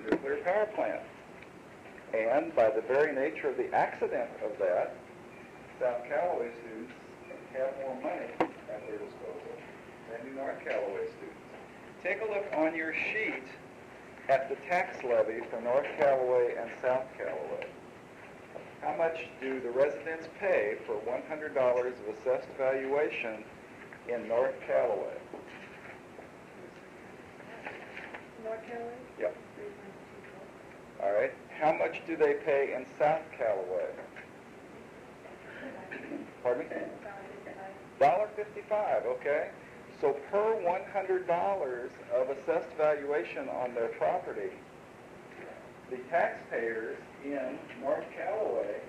nuclear power plant. And by the very nature of the accident of that, South Callaway students have more money at their disposal than do North Callaway students. Take a look on your sheet at the tax levy for North Callaway and South Callaway. How much do the residents pay for $100 of assessed valuation in North Callaway? North Callaway? Yep. All right. How much do they pay in South Callaway? Pardon me? $1.55, okay. So per $100 of assessed valuation on their property, the taxpayers in North Callaway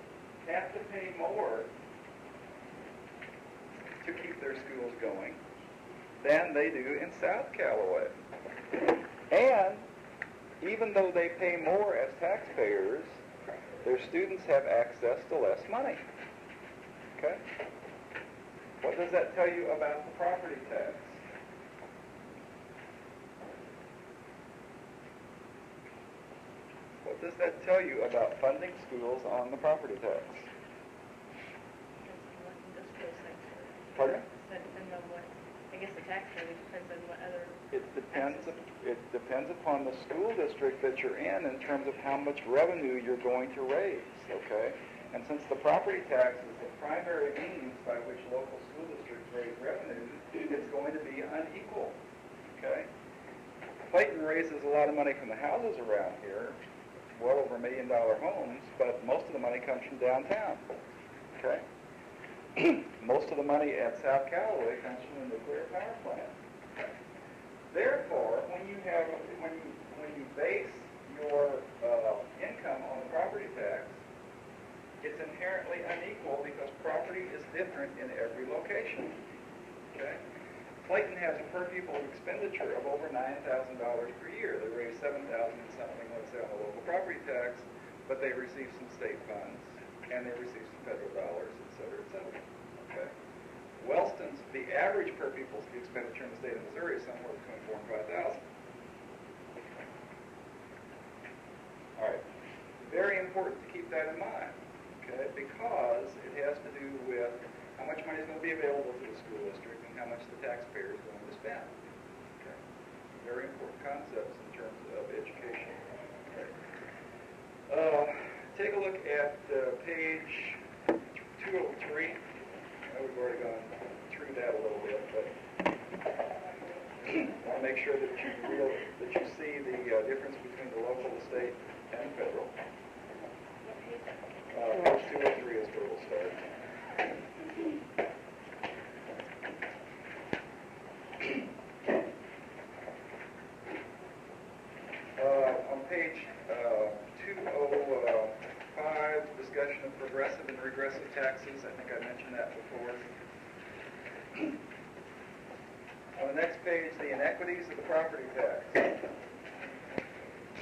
have to pay more to keep their schools going than they do in South Callaway. And even though they pay more as taxpayers, their students have access to less money. Okay? What does that tell you about the property tax? What does that tell you about funding schools on the property tax? Pardon? That depends on what, I guess the tax rate depends on what other... It depends upon the school district that you're in terms of how much revenue you're going to raise, okay? And since the property tax is the primary means by which local school districts raise revenue, it's going to be unequal, okay? Clayton raises a lot of money from the houses around here, well over $1 million homes, but most of the money comes from downtown, okay? Most of the money at South Callaway comes from the nuclear power plant. Therefore, when you base your income on the property tax, it's inherently unequal because property is different in every location. Okay? Clayton has a per pupil expenditure of over $9,000 per year. They raise $7,000 and something, let's say, on the local property tax, but they receive some state funds and they receive some federal dollars, et cetera, et cetera. Okay? Wellston's, the average per pupil expenditure in the state of Missouri is somewhere between $4,000 and $5,000. All right. Very important to keep that in mind, okay? Because it has to do with how much money is going to be available to the school district and how much the taxpayer is going to spend. Okay? Very important concepts in terms of education. Okay? Take a look at page 203. We've already gone through that a little bit, but I want to make sure that you see the difference between the local, the state, and federal. Page 203 is where we'll start. On page 205, discussion of progressive and regressive taxes. I think I mentioned that before. On the next page, the inequities of the property tax.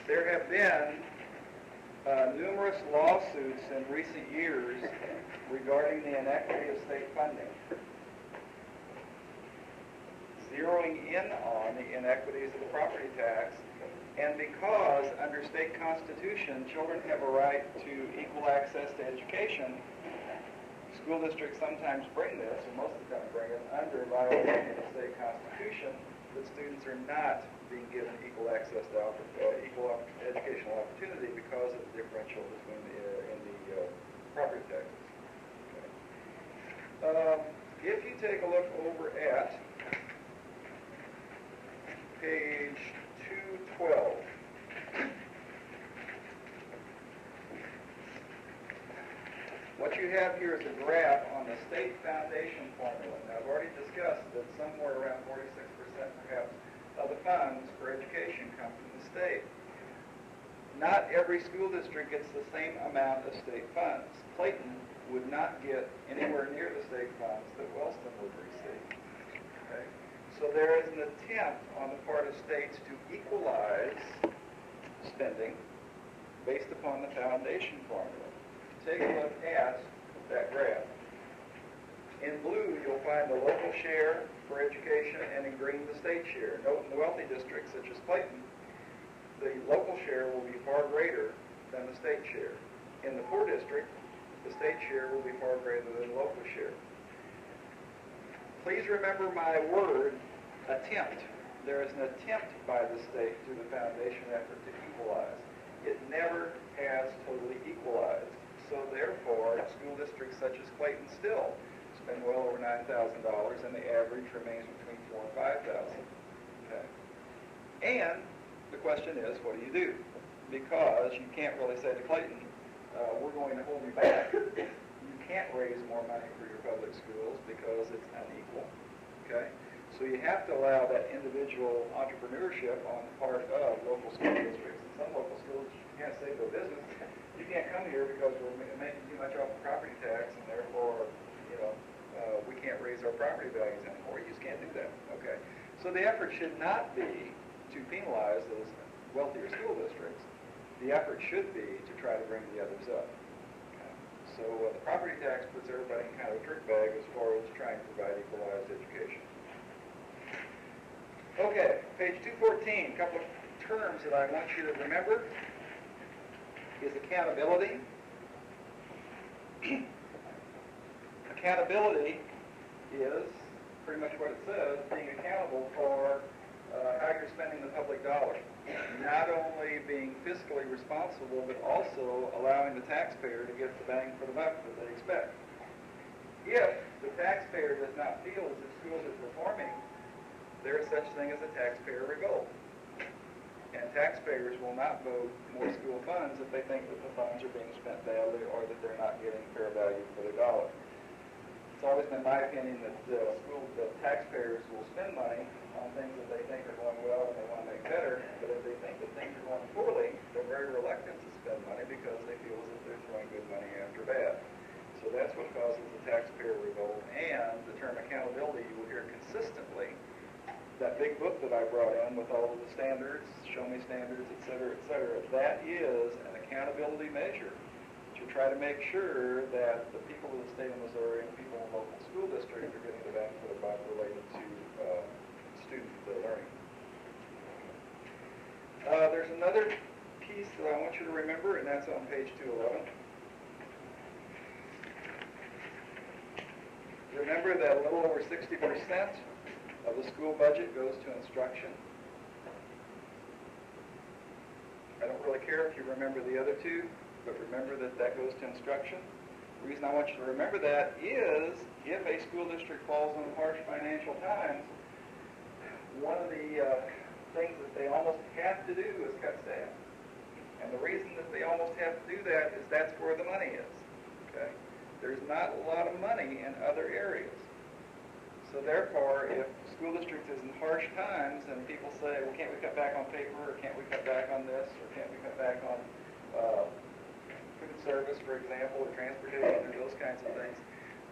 There have been numerous lawsuits in recent years regarding the inequity of state funding, zeroing in on the inequities of the property tax. And because under state constitution, children have a right to equal access to education, school districts sometimes bring this, or most of the time bring it, under violation of the state constitution, that students are not being given equal access to equal educational opportunity because of the differential between in the property taxes. Okay. If you take a look over at page 212, what you have here is a graph on the state foundation formula. Now, I've already discussed that somewhere around 46% perhaps of the funds for education come from the state. Not every school district gets the same amount of state funds. Clayton would not get anywhere near the state funds that Wellston would receive. Okay? So there is an attempt on the part of states to equalize spending based upon the foundation formula. Take a look at that graph. In blue, you'll find the local share for education, and in green, the state share. Note in the wealthy districts, such as Clayton, share will be far greater than the state share. In the poor district, the state share will be far greater than the local share. Please remember my word, attempt. There is an attempt by the state through the foundation effort to equalize. It never has totally equalized. So therefore, school districts such as Clayton still spend well over $9,000, and the average remains between $4,000 and $5,000. Okay. And the question is, what do? Because you can't really say to Clayton, we're going to hold you back. You can't raise more money for your public schools because it's unequal. Okay? So you have to allow that individual entrepreneurship on the part of local school districts. In some local schools, you can't say to a business, you can't come here because we're making too much off the property tax, and therefore, we can't raise our property values anymore. You just can't do that. Okay? So the effort should not be to penalize those wealthier school districts. The effort should be to try to bring the others up. Okay? So the property tax puts everybody in kind of a trick bag as far as trying to provide equalized education. Okay, page 214, a couple of terms that I want you to remember is accountability. Accountability is pretty much what it says, being accountable for how you're spending the public dollar. Not only being fiscally responsible, but also allowing the taxpayer to get the bang for the buck that they expect. If the taxpayer does not feel as if schools are performing, there is such thing as a taxpayer revolt. And taxpayers will not vote more school funds if they think that the funds are being spent badly or that they're not getting fair value for their dollar. It's always been my opinion that the taxpayers will spend money on things that they think are going well and they want to make better, but if they think that things are going poorly, they're very reluctant to spend money because they feel as if they're throwing good money after bad. So that's what causes the taxpayer revolt. And the term accountability you will hear consistently. That big book that I brought in with all of the standards, show me standards, et cetera, that is an accountability measure to try to make sure that the people of the state of Missouri and people in the local school district are getting the bang for the buck related to student learning. There's another piece that I want you to remember, and that's on page 211. Remember that a little over 60% of the school budget goes to instruction. I don't really care if you remember the other two, but remember that that goes to instruction. The reason I want you to remember that is if a school district falls on harsh financial times, one of the things that they almost have to do is cut staff. And the reason that they almost have to do that is that's where the money is. Okay? There's not a lot of money in other areas. So therefore, if the school district is in harsh times and people say, well, can't we cut back on paper, or can't we cut back on this, or can't we cut back on food service, for example, or transportation, or those kinds of things,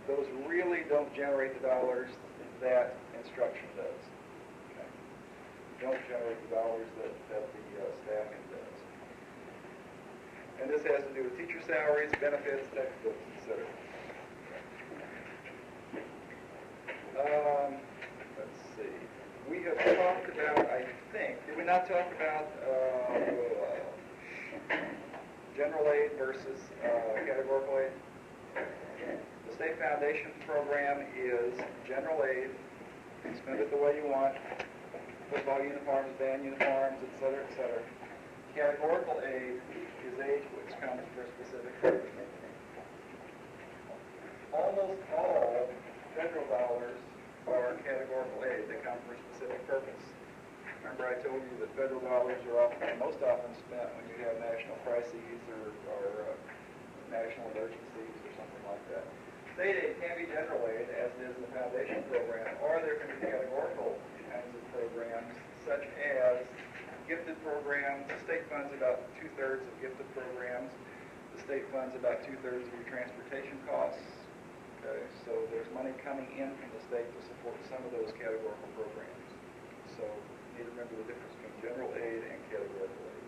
those really don't generate the dollars that instruction does. Okay? Don't generate the dollars that the staffing does. And this has to do with teacher salaries, benefits, textbooks, etc. Let's see. We have talked about, I think, did we not talk about general aid versus categorical aid? The state foundation program is general aid. You can spend it the way you want. Football uniforms, band uniforms, etc., etc. Categorical aid is aid which comes for a specific purpose. Almost all federal dollars are categorical aid. They come for a specific purpose. Remember I told you that federal dollars are most often spent when you have national crises or national emergencies or something like that. State aid can be general aid, as it is in the foundation program, or there can be categorical kinds of programs, such as gifted programs. The state funds about 2/3 of gifted programs. The state funds about 2/3 of your transportation costs. Okay, so there's money coming in from the state to support some of those categorical programs. So you need to remember the difference between general aid and categorical aid.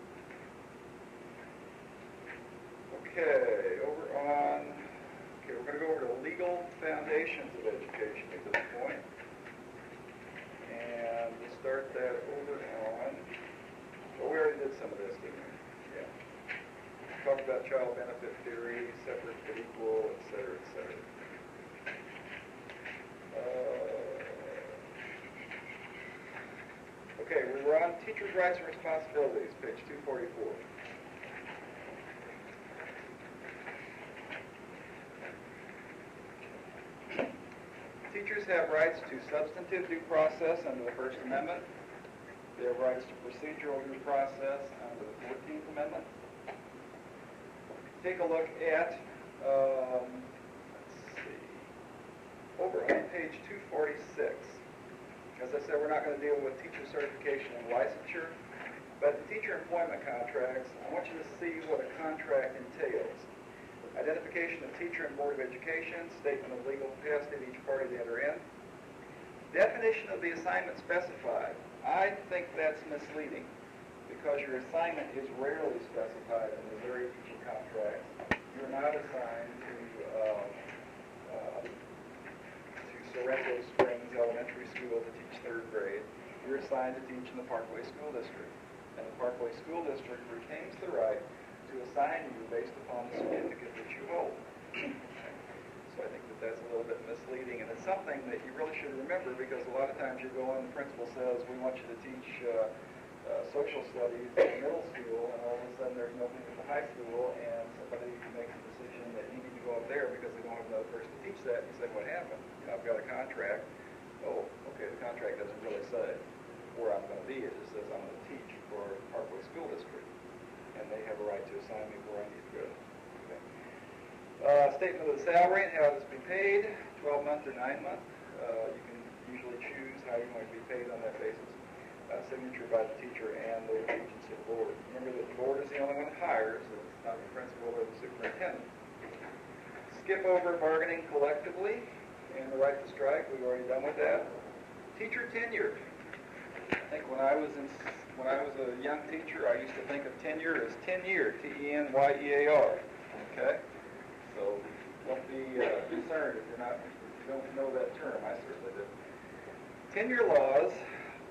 Okay, we're going to go over to legal foundations of education at this point. And we'll start that over on, well, we already did some of this, didn't we? parent-child benefit theory, separate but equal, et cetera, et cetera. Okay, we were on teachers' rights and responsibilities, page 244. Teachers have rights to substantive due process under the First Amendment. They have rights to procedural due process under the 14th Amendment. Take a look at, let's see, over on page 246. As I said, we're not going to deal with teacher certification and licensure, but the teacher employment contracts, I want you to see what a contract entails. Identification of teacher and Board of Education, statement of legal capacity of each party to enter in. Definition of the assignment specified. I think that's misleading because your assignment is rarely specified in Missouri teaching contracts. You're not assigned to Sorrento Springs Elementary School to teach 3rd grade. You're assigned to teach in the Parkway School District. And the Parkway School District retains the right to assign you based upon the certificate that you hold. So I think that that's a little bit misleading, and it's something that you really should remember because a lot of times you go in, the principal says, we want you to teach social studies in middle school, and all of a sudden there's nobody at the high school, and somebody makes a decision that you need to go up there because they don't have another person to teach that. And you say, what happened? You know, I've got a contract. Oh, okay, the contract doesn't really say where I'm going to be. It just says I'm going to teach for Parkway School District, and they have a right to assign me where I need to go. Okay. Statement of the salary and how it's to be paid, 12-month or 9-month. You can usually choose how you want to be paid on that basis. Signature by the teacher and the agency board. Remember that the board is the only one that hires, it's not the principal or the superintendent. Skip over bargaining collectively and the right to strike. We've already done with that. Teacher tenure. I think when I was a young teacher, I used to think of tenure as tenure, T-E-N-Y-E-A-R. Okay, so don't be concerned if you don't know that term. I certainly do. Tenure laws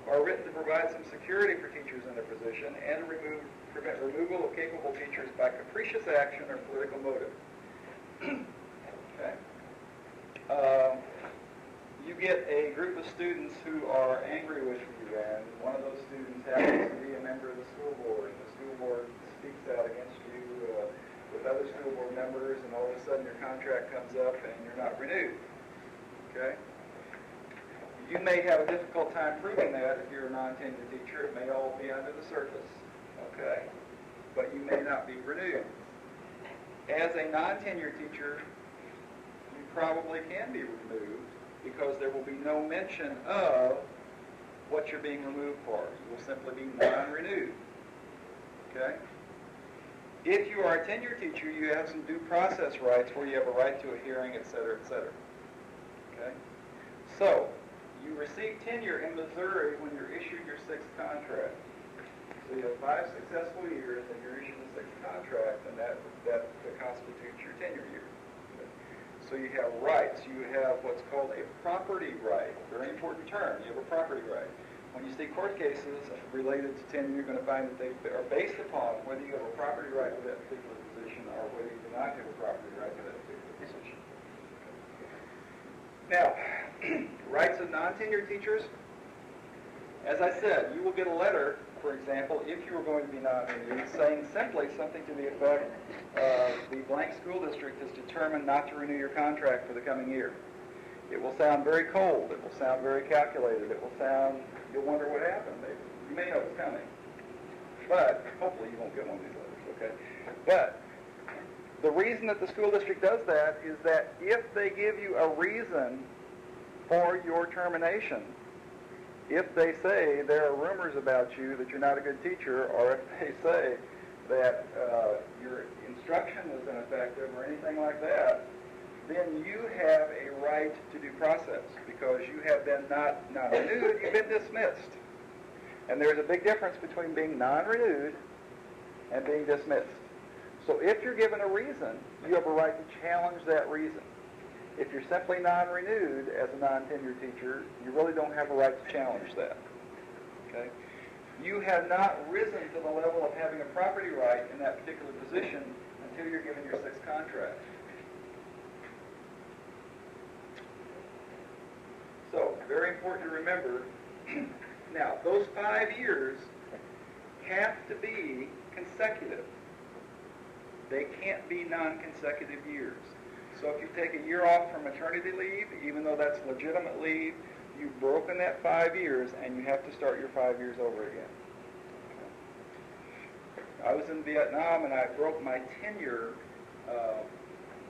are written to provide some security for teachers in their position and to prevent removal of capable teachers by capricious action or political motive. Okay. You get a group of students who are angry with you, and one of those students happens to be a member of the school board, and the school board speaks out against you with other school board members, and all of a sudden your contract comes up and you're not renewed. Okay? You may have a difficult time proving that if you're a non-tenured teacher. It may all be under the surface, okay? But you may not be renewed. As a non-tenured teacher, you probably can be removed because there will be no mention of what you're being removed for. You will simply be non-renewed, okay? If you are a tenured teacher, you have some due process rights where you have a right to a hearing, et cetera, okay? So, you receive tenure in Missouri when you're issued your 6th contract. So you have 5 successful years and you're issued the 6th contract, and that constitutes your tenure year. Okay. So you have rights. You have what's called a property right. Very important term. You have a property right. When you see court cases related to tenure, you're going to find that they are based upon whether you have a property right to that particular position or whether you do not have a property right to that particular position. Now, rights of non-tenured teachers. As I said, you will get a letter, for example, if you are going to be non-renewed, saying simply something to the effect, the blank school district has determined not to renew your contract for the coming year. It will sound very cold. It will sound very calculated. It will sound, you'll wonder what happened. You may know it's coming. But hopefully you won't get one of these letters, okay? But the reason that the school district does that is that if they give you a reason for your termination, if they say there are rumors about you that you're not a good teacher, or if they say that your instruction was ineffective or anything like that, then you have a right to due process because you have been not renewed, you've been dismissed. And there's a big difference between being non-renewed and being dismissed. So if you're given a reason, you have a right to challenge that reason. If you're simply non-renewed as a non-tenured teacher, you really don't have a right to challenge that. Okay? You have not risen to the level of having a property right in that particular position until you're given your sixth contract. So, very important to remember. Now, those 5 years have to be consecutive. They can't be non-consecutive years. So if you take a year off for maternity leave, even though that's legitimate leave, you've broken that 5 years and you have to start your 5 years over again. I was in Vietnam and I broke my tenure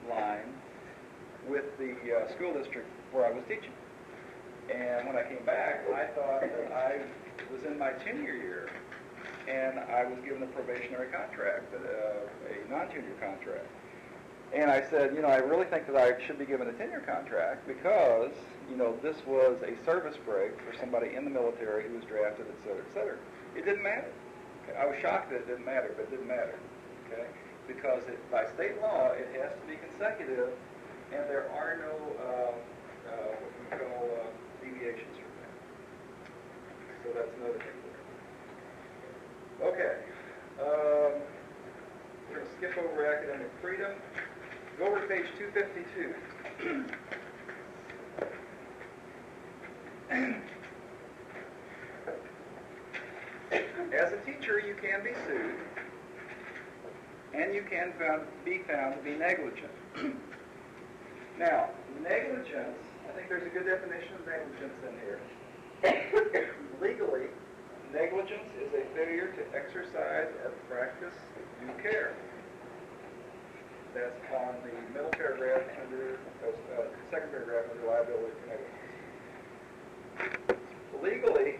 line with the school district where I was teaching. And when I came back, I thought that I was in my tenure year and I was given a probationary contract, a non-tenure contract. And I said, I really think that I should be given a tenure contract because, this was a service break for somebody in the military who was drafted, et cetera, et cetera. It didn't matter. Okay? I was shocked that it didn't matter, but it didn't matter. Okay? Because by state law, it has to be consecutive, and there are no what we call deviations from that. So that's another thing there. Okay. We're going to skip over academic freedom. Go over to page 252. As a teacher, you can be sued, and you can be found to be negligent. Now, negligence, I think there's a good definition of negligence in here. Legally, negligence is a failure to exercise or practice due care. That's on the middle paragraph under, second paragraph under liability for negligence. Legally,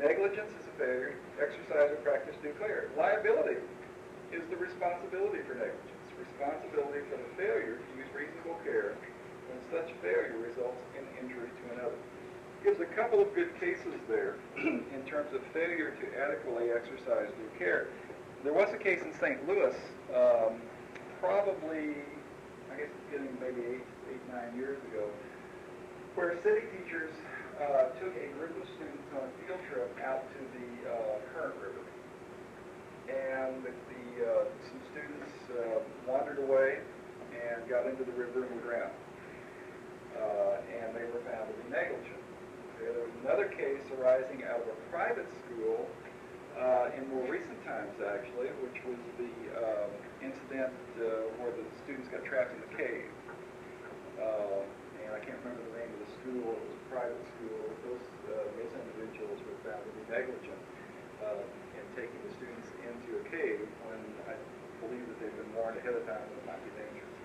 negligence is a failure to exercise or practice due care. Liability is the responsibility for negligence, responsibility for the failure to use reasonable care when such failure results in injury to another. Gives a couple of good cases there in terms of failure to adequately exercise due care. There was a case in St. Louis, probably, I guess it's getting maybe 9 years ago, where city teachers took a group of students on a field trip out to the Current River. And some students wandered away and got into the river and were drowned. And they were found to be negligent. Okay, there was another case arising out of a private school in more recent times, actually, which was the incident where the students got trapped in the cave. And I can't remember the name of the school. It was a private school. Those individuals were found to be negligent in taking the students into a cave when I believe that they've been warned ahead of time that it might be dangerous.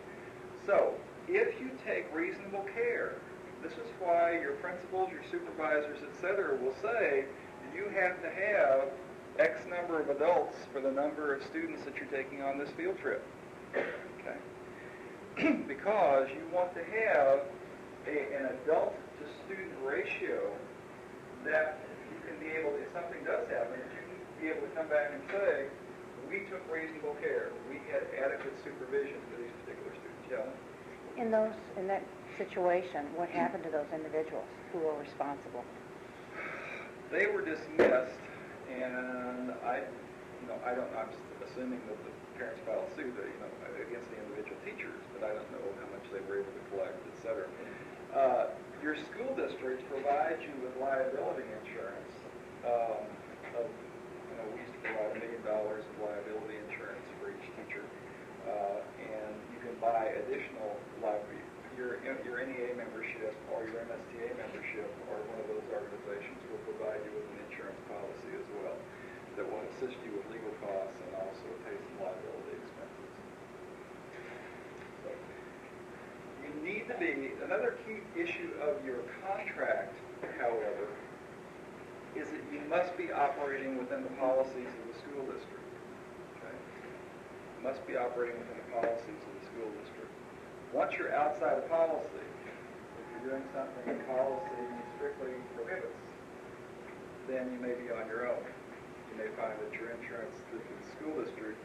So, if you take reasonable care, this is why your principals, your supervisors, etc. will say you have to have X number of adults for the number of students that you're taking on this field trip. Okay? Because you want to have an adult-to-student ratio that you can be able, if something does happen, that you can be able to come back and say, we took reasonable care. We had adequate supervision for these particular students. Yeah? In that situation, what happened to those individuals who were responsible? They were dismissed, and I'm assuming that the parents filed suit, against the individual teachers, but I don't know how much they were able to collect, etc. Your school district provides you with liability insurance. We used to provide $1 million of liability insurance for each teacher, and you can buy additional liability. Your NEA membership or your MSTA membership or one of those organizations will provide you with an insurance policy as well that will assist you with legal costs and also pay some liability expenses. So, you need to be, another key issue of your contract, however, is that you must be operating within the policies of the school district. Okay? You must be operating within the policies of the school district. Once you're outside of policy, if you're doing something that policy strictly prohibits, then you may be on your own. You may find that your insurance through the school district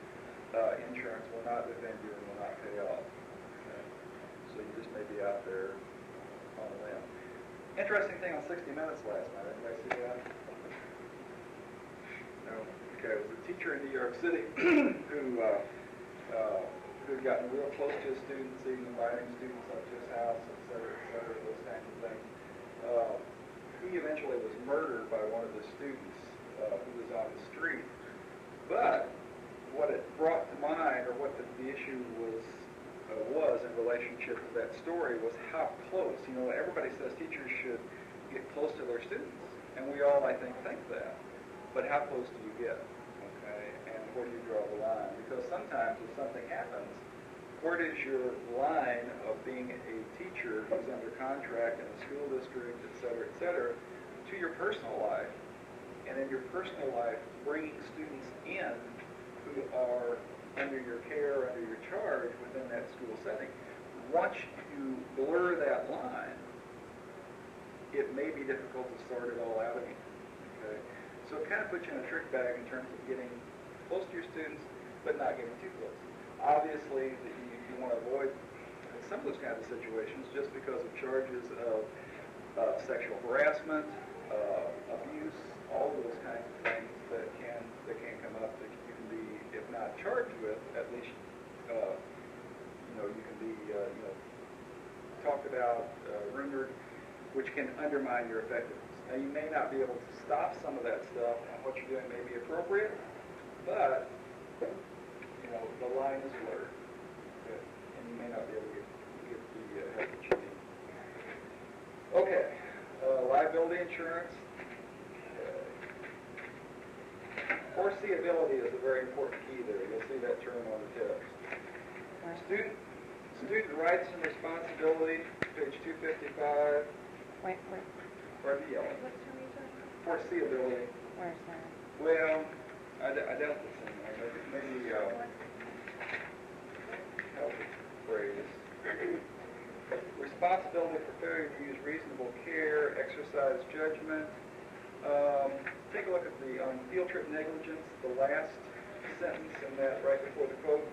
insurance will not defend you and will not pay off. Okay? So you just may be out there on a limb. Interesting thing on 60 Minutes last night. Anybody see that? No? Okay, it was a teacher in New York City who who had gotten real close to his students, even inviting students up to his house, et cetera, those kinds of things. He eventually was murdered by one of the students who was on the street. But what it brought to mind, or what the issue was in relationship to that story, was how close. You know, everybody says teachers should get close to their students, and we all, I think that. But how close do you get? Okay, and where do you draw the line? Because sometimes if something happens, where does your line of being a teacher who's under contract in a school district, et cetera, to your personal life, and in your personal life, bringing students in who are under your care, under your charge within that school setting. Once you blur that line, it may be difficult to sort it all out again. Okay? So it kind of puts you in a trick bag in terms of getting close to your students, but not getting too close. Obviously, you want to avoid some of those kinds of situations just because of charges of sexual harassment, abuse, all of those kinds of things that can come up that you can be, if not charged with, at least you can be talked about, rumored, which can undermine your effectiveness. Now, you may not be able to stop some of that stuff, and what you're doing may be appropriate, but the line is blurred, okay? And you may not be able to get the help that you need. Okay, liability insurance. Foreseeability is a very important key there. You'll see that term on the test. Student rights and responsibility, page 255. Wait. Pardon the yellow. What term are you talking about? Foreseeability. Where's that? Well, I doubt this in there. Maybe help with phrase. Responsibility for failure to use reasonable care, exercise judgment. Take a look at on field trip negligence, the last sentence in that right before the quote.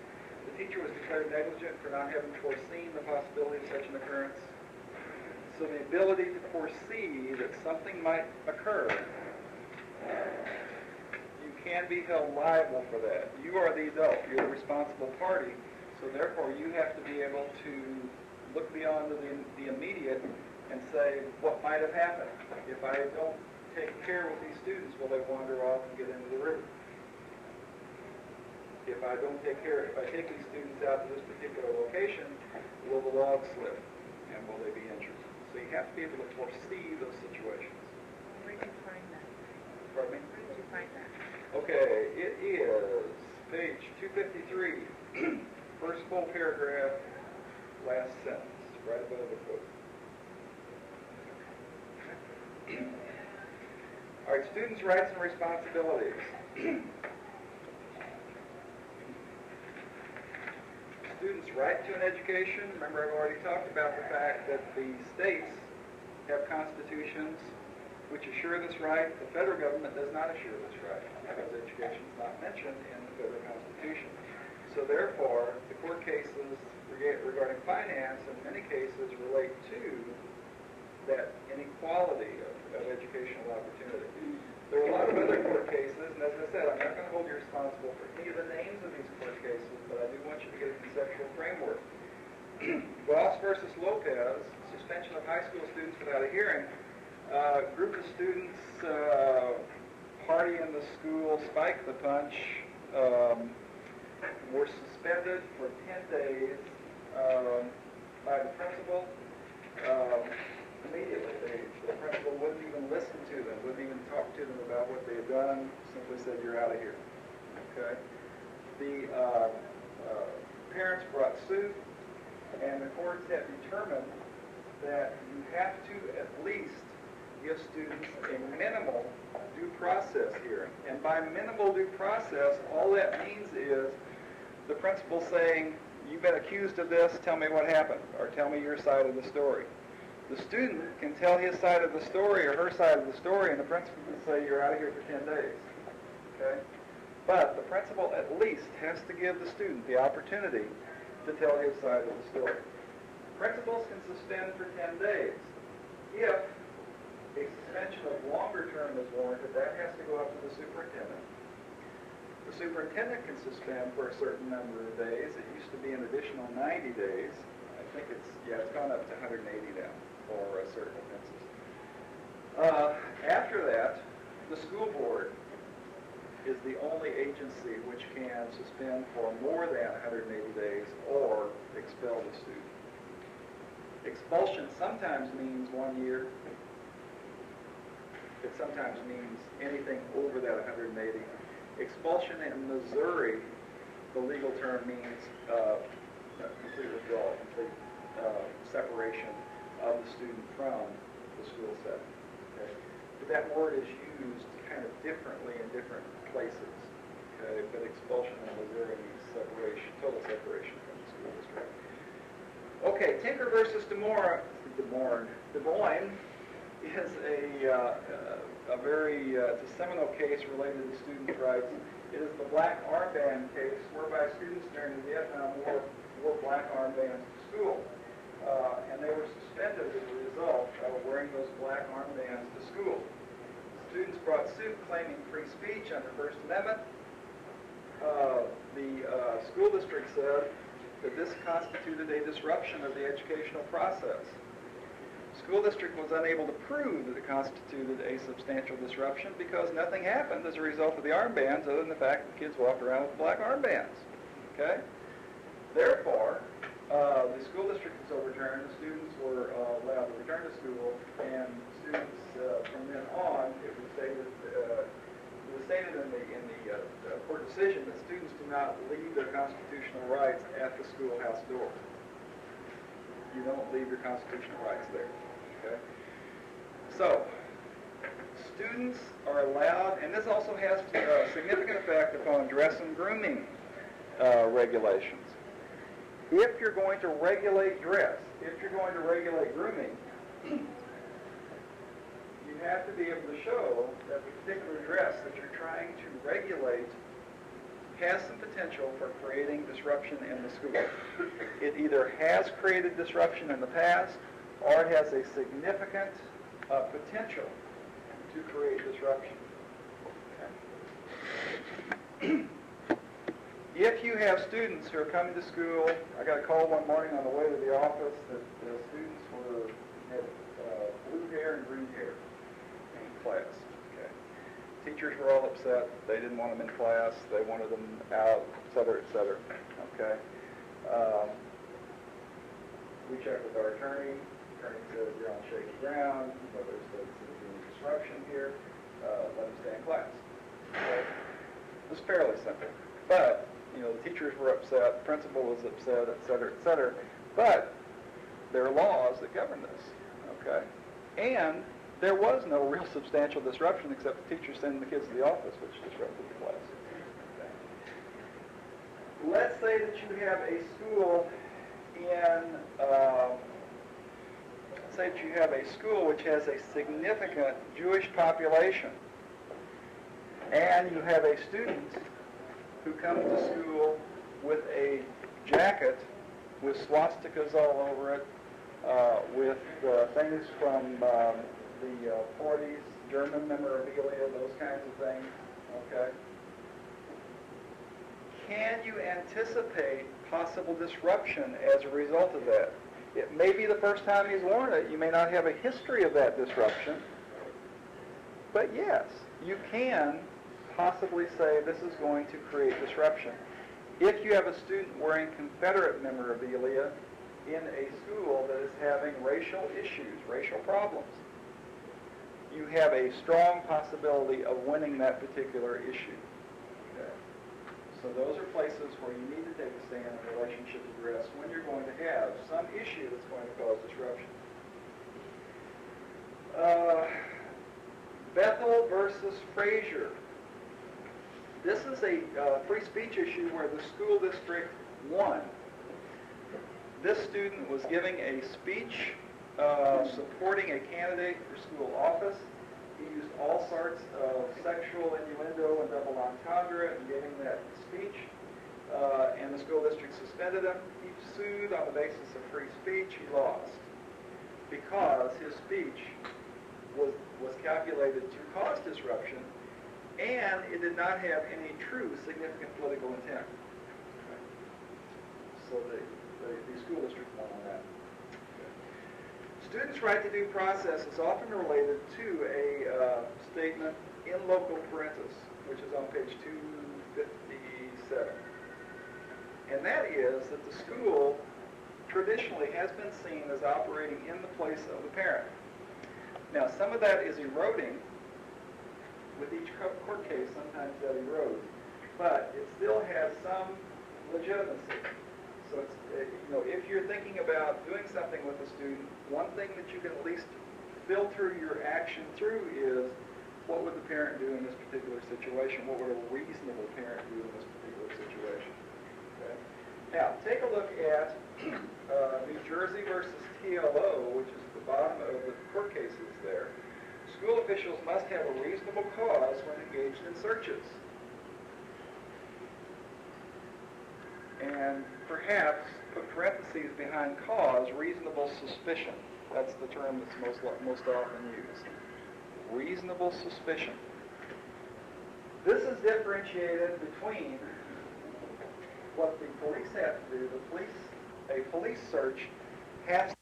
The teacher was declared negligent for not having foreseen the possibility of such an occurrence. So the ability to foresee that something might occur, you can be held liable for that. You are the adult. You're the responsible party. So therefore, you have to be able to look beyond the immediate and say, what might have happened? If I don't take care with these students, will they wander off and get into the river? If I take these students out to this particular location, will the log slip? And will they be injured? So you have to be able to foresee those situations. Where did you find that? Pardon me? Where did you find that? Okay, it is page 253, first full paragraph, last sentence, right above the quote. All right, students' rights and responsibilities. Students' right to an education. Remember, I've already talked about the fact that the states have constitutions which assure this right. The federal government does not assure this right because education is not mentioned in the federal constitution. So therefore, the court cases regarding finance in many cases relate to that inequality of educational opportunity. There are a lot of other court cases, and as I said, I'm not going to hold you responsible for any of the names of these court cases, but I do want you to get a conceptual framework. Goss versus Lopez, suspension of high school students without a hearing. Group of students party in the school, spike the punch, were suspended for 10 days by the principal. Immediately, the principal wouldn't even listen to them, wouldn't even talk to them about what they had done, simply said, you're out of here. Okay? The parents brought suit, and the courts have determined that you have to at least give students a minimal due process hearing. And by minimal due process, all that means is the principal saying, you've been accused of this, tell me what happened, or tell me your side of the story. The student can tell his side of the story or her side of the story, and the principal can say, you're out of here for 10 days. Okay? But the principal at least has to give the student the opportunity to tell his side of the story. Principals can suspend for 10 days. If a suspension of longer term is warranted, that has to go up to the superintendent. The The superintendent can suspend for a certain number of days. It used to be an additional 90 days. I think it's gone up to 180 now for certain offenses. After that, the school board is the only agency which can suspend for more than 180 days or expel the student. Expulsion sometimes means 1 year. It sometimes means anything over that 180. Expulsion in Missouri, the legal term means complete withdrawal, complete separation of the student from the school setting. Okay? But that word is used kind of differently in different places. Okay? But expulsion in Missouri means separation, total separation from the school district. Okay, Tinker versus Des Moines is a very it's a seminal case related to students' rights. It is the black armband case whereby students during the Vietnam War wore black armbands to school, and they were suspended as a result of wearing those black armbands to school. Students brought suit claiming free speech under First Amendment. The school district said that this constituted a disruption of the educational process. The school district was unable to prove that it constituted a substantial disruption because nothing happened as a result of the armbands other than the fact that kids walked around with black armbands. Okay? Therefore, the school district was overturned. The students were allowed to return to school, and students from then on, it was stated in the court decision that students do not leave their constitutional rights at the schoolhouse door. You don't leave your constitutional rights there. Okay? So, students are allowed, and this also has a significant effect upon dress and grooming regulations. If you're going to regulate dress, if you're going to regulate grooming, you have to be able to show that the particular dress that you're trying to regulate has some potential for creating disruption in the school. It either has created disruption in the past, or it has a significant potential to create disruption. Okay. If you have students who are coming to school, I got a call one morning on the way to the office that the students had blue hair and green hair in class. Okay. Teachers were all upset. They didn't want them in class. They wanted them out, et cetera, et cetera. Okay. We checked with our attorney. The attorney said, you're on shaky ground. There's disruption here. Let them stay in class. Okay. It was fairly simple. But the teachers were upset, the principal was upset, et cetera, but there are laws that govern this, okay? And there was no real substantial disruption except the teachers sending the kids to the office, which disrupted the class. Okay. Let's say that you have a school which has a significant Jewish population, and you have a student who come to school with a jacket with swastikas all over it, with things from the 40s, German memorabilia, those kinds of things, okay? Can you anticipate possible disruption as a result of that? It may be the first time he's worn it. You may not have a history of that disruption, but yes, you can possibly say this is going to create disruption. If you have a student wearing Confederate memorabilia in a school that is having racial issues, racial problems, you have a strong possibility of winning that particular issue. Okay. So those are places where you need to take a stand in relationship to dress when you're going to have some issue that's going to cause disruption. Bethel versus Frazier. This is a free speech issue where the school district won. This student was giving a speech supporting a candidate for school office. He used all sorts of sexual innuendo and double entendre in giving that speech, and the school district suspended him. He sued on the basis of free speech. He lost because his speech was calculated to cause disruption, and it did not have any true significant political intent. So the school district won on that. Students' right to due process is often related to a statement in local parentis, which is on page 257. And that is that the school traditionally has been seen as operating in the place of the parent. Now, some of that is eroding. With each court case, sometimes that erodes. But it still has some legitimacy. So it's, if you're thinking about doing something with a student, one thing that you can at least filter your action through is, what would the parent do in this particular situation? What would a reasonable parent do in this particular situation? Okay. Now, take a look at New Jersey versus TLO, which is at the bottom of the court cases there. School officials must have a reasonable cause when engaged in searches. And perhaps put parentheses behind cause, reasonable suspicion. That's the term that's most often used. Reasonable suspicion. This is differentiated between what the police have to do. A police search has to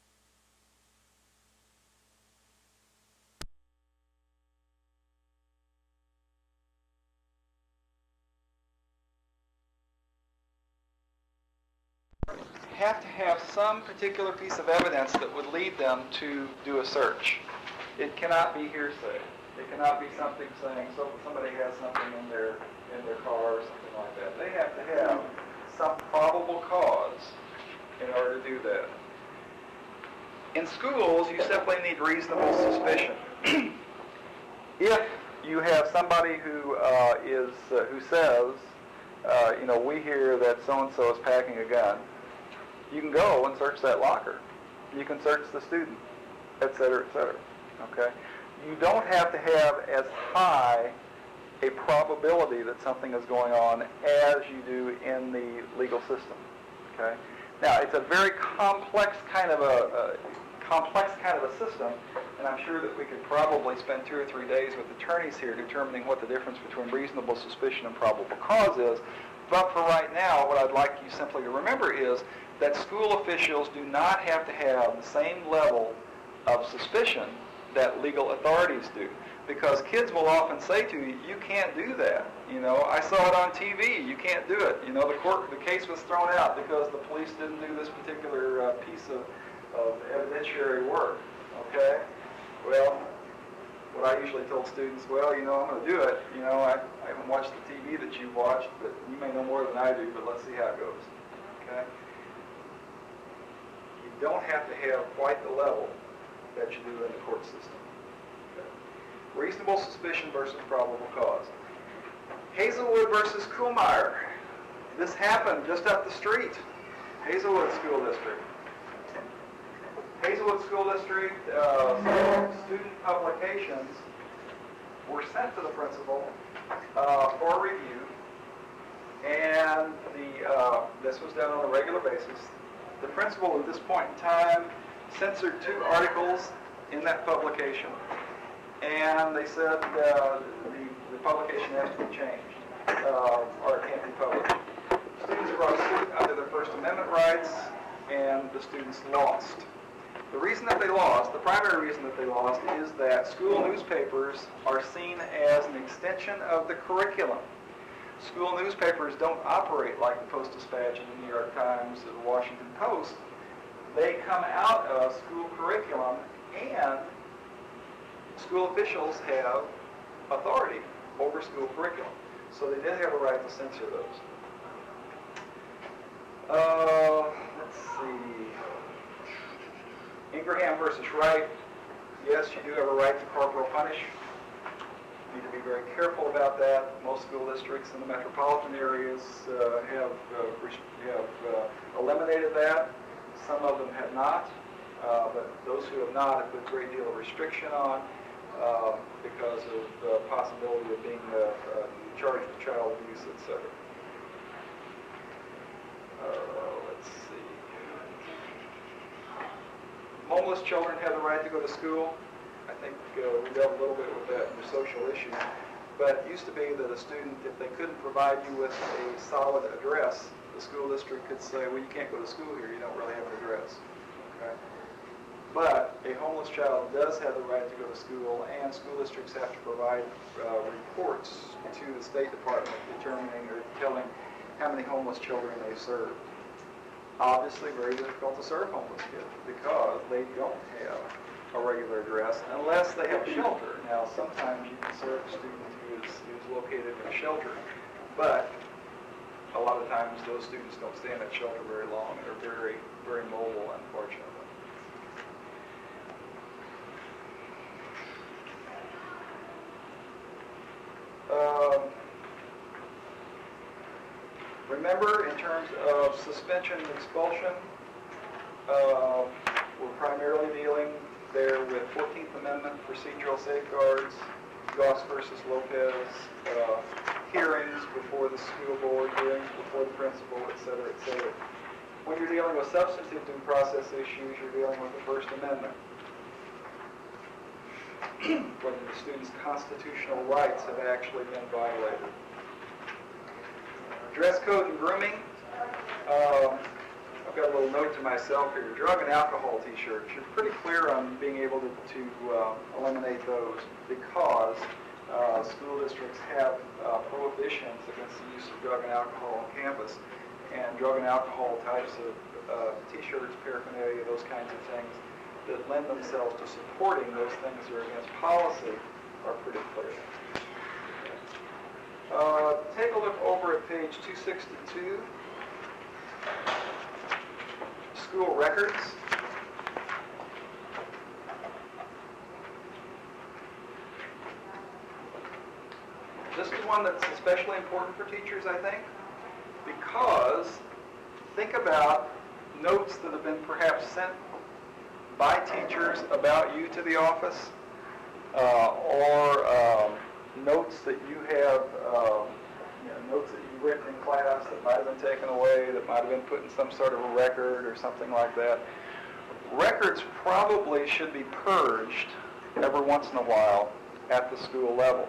have some particular piece of evidence that would lead them to do a search. It cannot be hearsay. It cannot be something saying somebody has something in their car or something like that. They have to have some probable cause in order to do that. In schools, you simply need reasonable suspicion. If you have somebody who says, we hear that so-and-so is packing a gun, you can go and search that locker. You can search the student, et cetera, okay? You don't have to have as high a probability that something is going on as you do in the legal system, okay? Now, it's a very complex kind of a system, and I'm sure that we could probably spend 2 or 3 days with attorneys here determining what the difference between reasonable suspicion and probable cause is. But for right now, what I'd like you simply to remember is that school officials do not have to have the same level of suspicion that legal authorities do. Because kids will often say to you, you can't do that. I saw it on TV, you can't do it. The case was thrown out because the police didn't do this particular piece of evidentiary work, okay? Well, what I usually told students, I'm going to do it. I haven't watched the TV that you watched, but you may know more than I do, but let's see how it goes, okay? You don't have to have quite the level that you do in the court system. Okay? Reasonable suspicion versus probable cause. Hazelwood versus Kuhlmeyer. This happened just up the street. Hazelwood School District. Hazelwood School District student publications were sent to the principal for review, and this was done on a regular basis. The principal at this point in time censored 2 articles in that publication, and they said the publication has to be changed, or it can't be published. Students brought suit under their First Amendment rights, and the students lost. The reason that they lost, the primary reason that they lost, is that school newspapers are seen as an extension of the curriculum. School newspapers don't operate like the Post-Dispatch and the New York Times or the Washington Post. They come out of school curriculum, and school officials have authority over school curriculum. So they did have a right to censor those. Let's see. Ingraham versus Wright. Yes, you do have a right to corporal punish. You need to be very careful about that. Most school districts in the metropolitan areas have eliminated that. Some of them have not, but those who have not have put a great deal of restriction on because of the possibility of being charged with child abuse, etc. Let's see. Homeless children have the right to go to school. I think we dealt a little bit with that in the social issues. But it used to be that a student, if they couldn't provide you with a solid address, the school district could say, well, you can't go to school here, you don't really have an address. Okay? But a homeless child does have the right to go to school, and school districts have to provide reports to the State Department determining or telling how many homeless children they serve. Obviously, very difficult to serve homeless kids because they don't have a regular address unless they have a shelter. Now, sometimes you can serve a student who's located in a shelter, but a lot of times those students don't stay in that shelter very long and are very, very mobile, unfortunately. Remember, in terms of suspension and expulsion, we're primarily dealing there with 14th Amendment procedural safeguards, Goss versus Lopez, hearings before the school board, hearings before the principal, et cetera, et cetera. When you're dealing with substantive due process issues, you're dealing with the First Amendment. Whether the student's constitutional rights have actually been violated. Dress code and grooming. I've got a little note to myself here. Drug and alcohol t-shirts. You're pretty clear on being able to eliminate those because school districts have prohibitions against the use of drug and alcohol on campus. And drug and alcohol types of t-shirts, paraphernalia, those kinds of things that lend themselves to supporting those things that are against policy are pretty clear. Take a look over at page 262, school records. This is one that's especially important for teachers, I think, because think about notes that have been perhaps sent by teachers about you to the office, or notes that you have, notes that you've written in class that might have been taken away, that might have been put in some sort of a record or something like that. Records probably should be purged every once in a while at the school level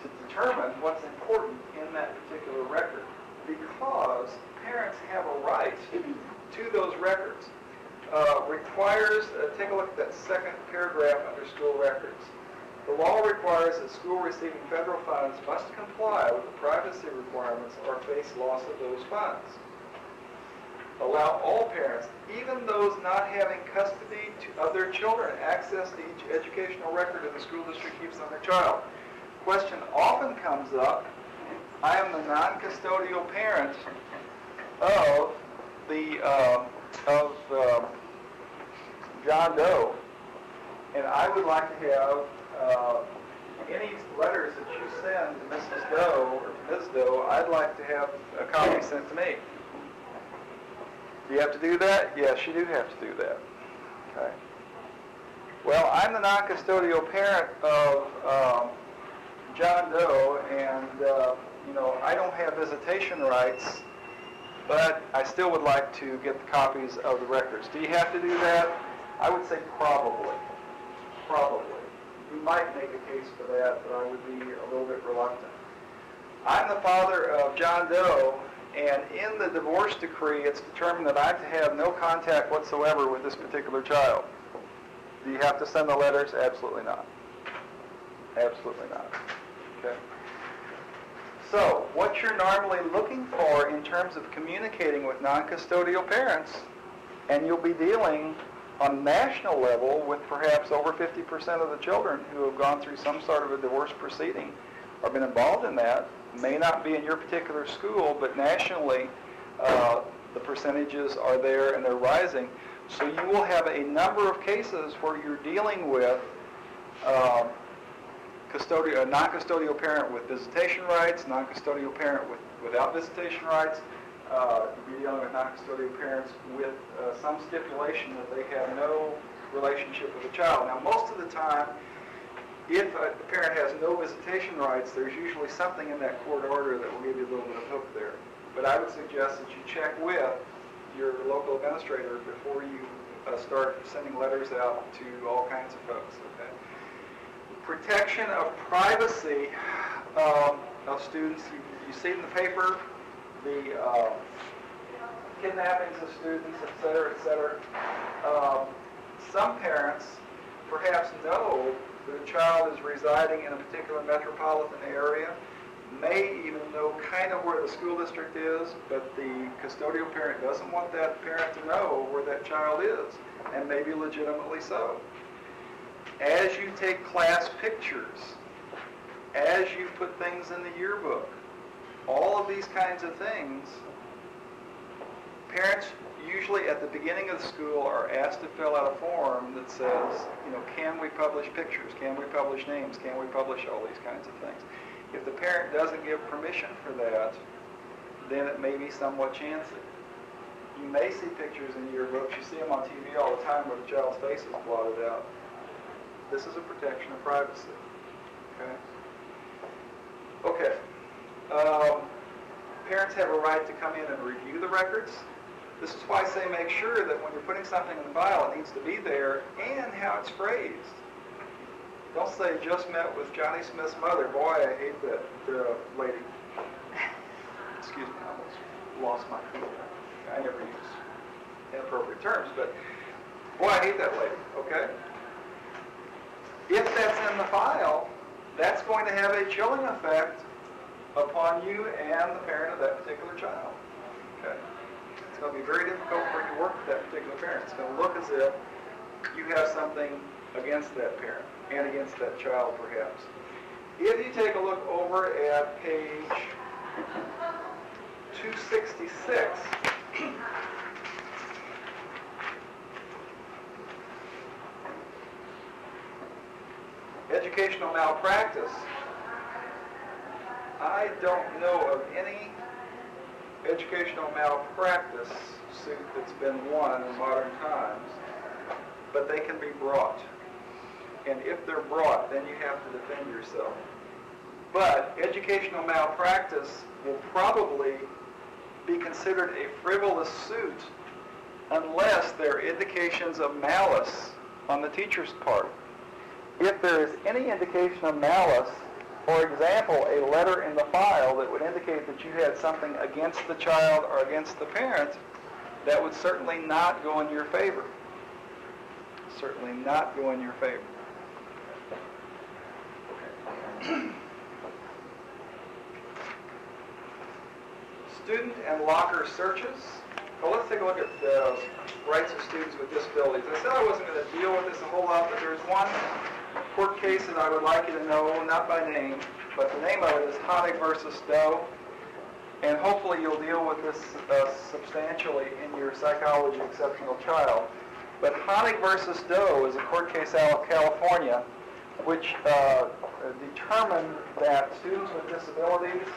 to determine what's important in that particular record, because parents have a right to those records. Requires, take a look at that second paragraph under school records. The law requires that school receiving federal funds must comply with the privacy requirements or face loss of those funds. Allow all parents, even those not having custody of their children, access to each educational record that the school district keeps on their child. Question often comes up, I am the non-custodial parent of John Doe, and I would like to have any letters that you send to Mrs. Doe or to Ms. Doe, I'd like to have a copy sent to me. Do you have to do that? Yes, you do have to do that. Okay. Well, I'm the non-custodial parent of John Doe, and I don't have visitation rights, but I still would like to get the copies of the records. Do you have to do that? I would say probably. Probably. You might make a case for that, but I would be a little bit reluctant. I'm the father of John Doe, and in the divorce decree, it's determined that I'm to have no contact whatsoever with this particular child. Do you have to send the letters? Absolutely not. Absolutely not. Okay. So, what you're normally looking for in terms of communicating with non-custodial parents, and you'll be dealing on a national level with perhaps over 50% of the children who have gone through some sort of a divorce proceeding or been involved in that, may not be in your particular school, but nationally the percentages are there and they're rising. So you will have a number of cases where you're dealing with a non-custodial parent with visitation rights, non-custodial parent without visitation rights. You'll be dealing with non-custodial parents with some stipulation that they have no relationship with the child. Now, most of the time, if a parent has no visitation rights, there's usually something in that court order that will give you a little bit of hook there. But I would suggest that you check with your local administrator before you start sending letters out to all kinds of folks, okay? protection of privacy of students. You see in the paper the kidnappings of students, et cetera, et cetera. Some parents perhaps know that a child is residing in a particular metropolitan area, may even know kind of where the school district is, but the custodial parent doesn't want that parent to know where that child is, and maybe legitimately so. As you take class pictures, as you put things in the yearbook, all of these kinds of things, parents usually at the beginning of the school are asked to fill out a form that says, can we publish pictures? Can we publish names? Can we publish all these kinds of things? If the parent doesn't give permission for that, then it may be somewhat chancy. You may see pictures in your books. You see them on TV all the time where the child's face is blotted out. This is a protection of privacy. Okay. Parents have a right to come in and review the records. This is why I say make sure that when you're putting something in the file, it needs to be there and how it's phrased. Don't say, just met with Johnny Smith's mother. Boy, I hate that lady. Excuse me, I almost lost my feet. I never use inappropriate terms, but boy, I hate that lady, okay? If that's in the file, that's going to have a chilling effect upon you and the parent of that particular child, okay? It's going to be very difficult for you to work with that particular parent. It's going to look as if you have something against that parent and against that child, perhaps. If you take a look over at page 266, educational malpractice, I don't know of any educational malpractice suit that's been won in modern times, but they can be brought. And if they're brought, then you have to defend yourself. But educational malpractice will probably be considered a frivolous suit unless there are indications of malice on the teacher's part. If there is any indication of malice, for example, a letter in the file that would indicate that you had something against the child or against the parent, that would certainly not go in your favor. Certainly not go in your favor. Student and locker searches. Well, let's take a look at the rights of students with disabilities. I said I wasn't going to deal with this a whole lot, but there's one court case that I would like you to know, not by name, but the name of it is Honig versus Doe, and hopefully you'll deal with this substantially in your psychology exceptional child. But Honig versus Doe is a court case out of California which determined that students with disabilities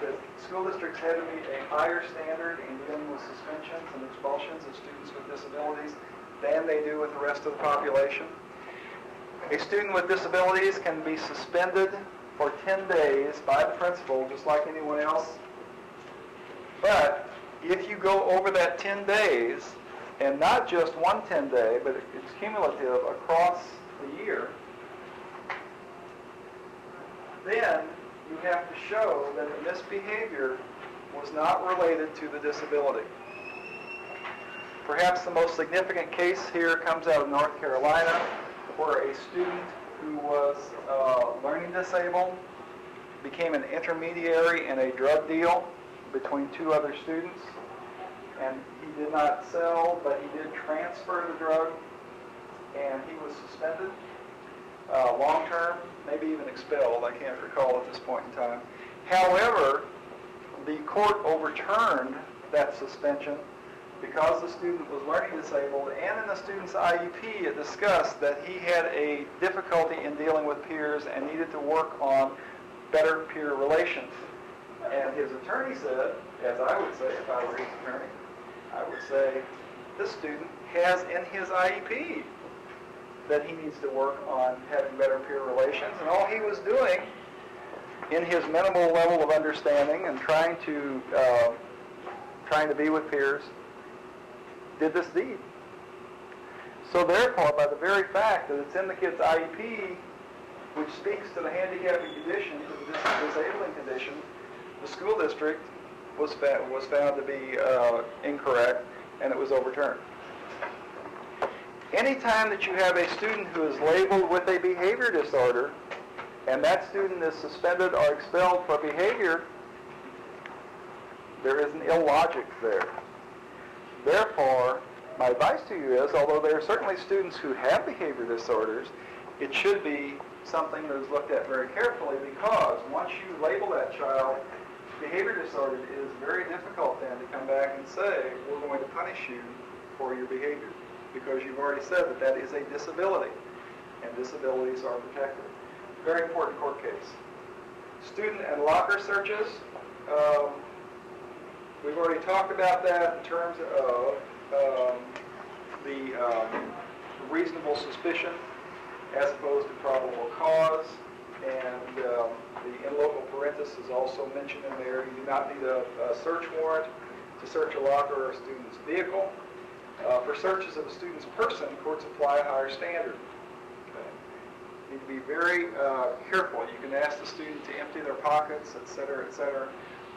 the school districts had to meet a higher standard in dealing with suspensions and expulsions of students with disabilities than they do with the rest of the population. A student with disabilities can be suspended for 10 days by the principal, just like anyone else. But if you go over that 10 days, and not just one 10-day, but it's cumulative across the year, then you have to show that the misbehavior was not related to the disability. Perhaps the most significant case here comes out of North Carolina, where a student who was learning disabled became an intermediary in a drug deal between two other students. And he did not sell, but he did transfer the drug, and he was suspended long-term, maybe even expelled. I can't recall at this point in time. However, the court overturned that suspension because the student was learning disabled, and in the student's IEP it discussed that he had a difficulty in dealing with peers and needed to work on better peer relations. And his attorney said, as I would say if I were his attorney, I would say, this student has in his IEP that he needs to work on having better peer relations, and all he was doing in his minimal level of understanding and trying to be with peers did this deed. So therefore, by the very fact that it's in the kid's IEP, which speaks to the handicapping condition, to the disabling condition, the school district was found to be incorrect, and it was overturned. Anytime that you have a student who is labeled with a behavior disorder, and that student is suspended or expelled for behavior, there is an illogic there. Therefore, my advice to you is, although there are certainly students who have behavior disorders, it should be something that is looked at very carefully, because once you label that child behavior disordered, it is very difficult then to come back and say, we're going to punish you for your behavior, because you've already said that that is a disability, and disabilities are protected. Very important court case. Student and locker searches. We've already talked about that in terms of the reasonable suspicion as opposed to probable cause, and the in loco parentis is also mentioned in there. You do not need a search warrant to search a locker or a student's vehicle. For searches of a student's person, courts apply a higher standard. You need to be very careful. You can ask the student to empty their pockets, etc., etc.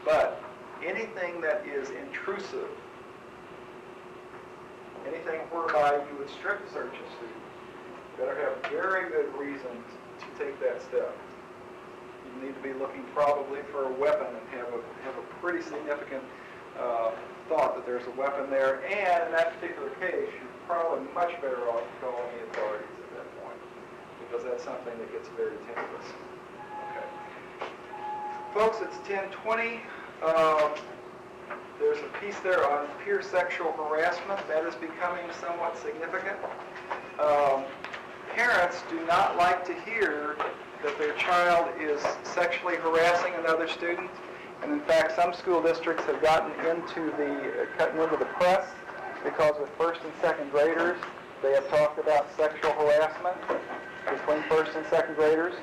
But anything that is intrusive, anything whereby you would strip search a student, you better have very good reasons to take that step. You need to be looking probably for a weapon and have a pretty significant thought that there's a weapon there. And in that particular case, you're probably much better off calling the authorities at that point, because that's something that gets very tenuous. Okay. Folks, it's 10:20. There's a piece there on peer sexual harassment. That is becoming somewhat significant. Parents do not like to hear that their child is sexually harassing another student. And in fact, some school districts have gotten into the press because with first and second graders, they have talked about sexual harassment between first and second graders.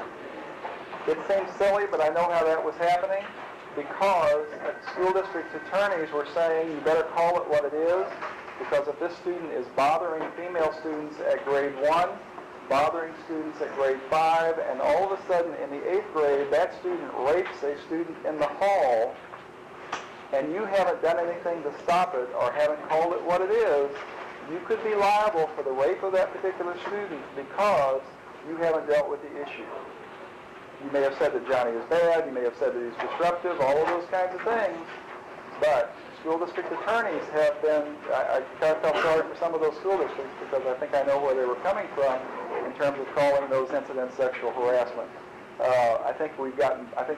It seems silly, but I know how that was happening, because school district attorneys were saying, you better call it what it is, because if this student is bothering female students at grade 1, bothering students at grade 5, and all of a sudden in the 8th grade, that student rapes a student in the hall, and you haven't done anything to stop it or haven't called it what it is, you could be liable for the rape of that particular student because you haven't dealt with the issue. You may have said that Johnny is bad, you may have said that he's disruptive, all of those kinds of things, but school district attorneys have been, I kind of felt sorry for some of those school districts because I think I know where they were coming from in terms of calling those incidents sexual harassment. I think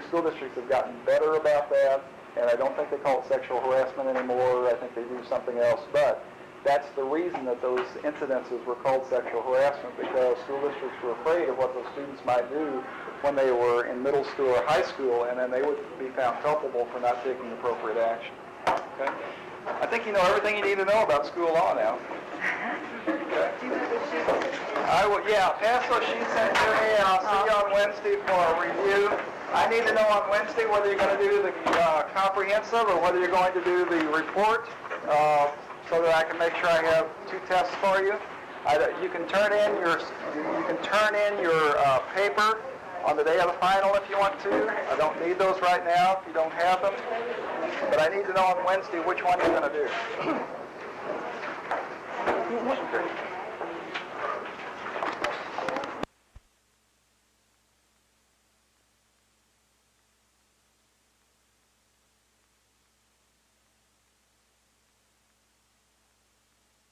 school districts have gotten better about that, and I don't think they call it sexual harassment anymore. I think they do something else, but that's the reason that those incidences were called sexual harassment, because school districts were afraid of what those students might do when they were in middle school or high school, and then they would be found culpable for not taking appropriate action. Okay? I think you know everything you need to know about school law now. Okay. I will, yeah, pass those sheets in to me, and I'll see you on Wednesday for a review. I need to know on Wednesday whether you're going to do the comprehensive or whether you're going to do the report, so that I can make sure I have 2 tests for you. You can turn in your paper on the day of the final if you want to. I don't need those right now if you don't have them. But I need to know on Wednesday which one you're going to do.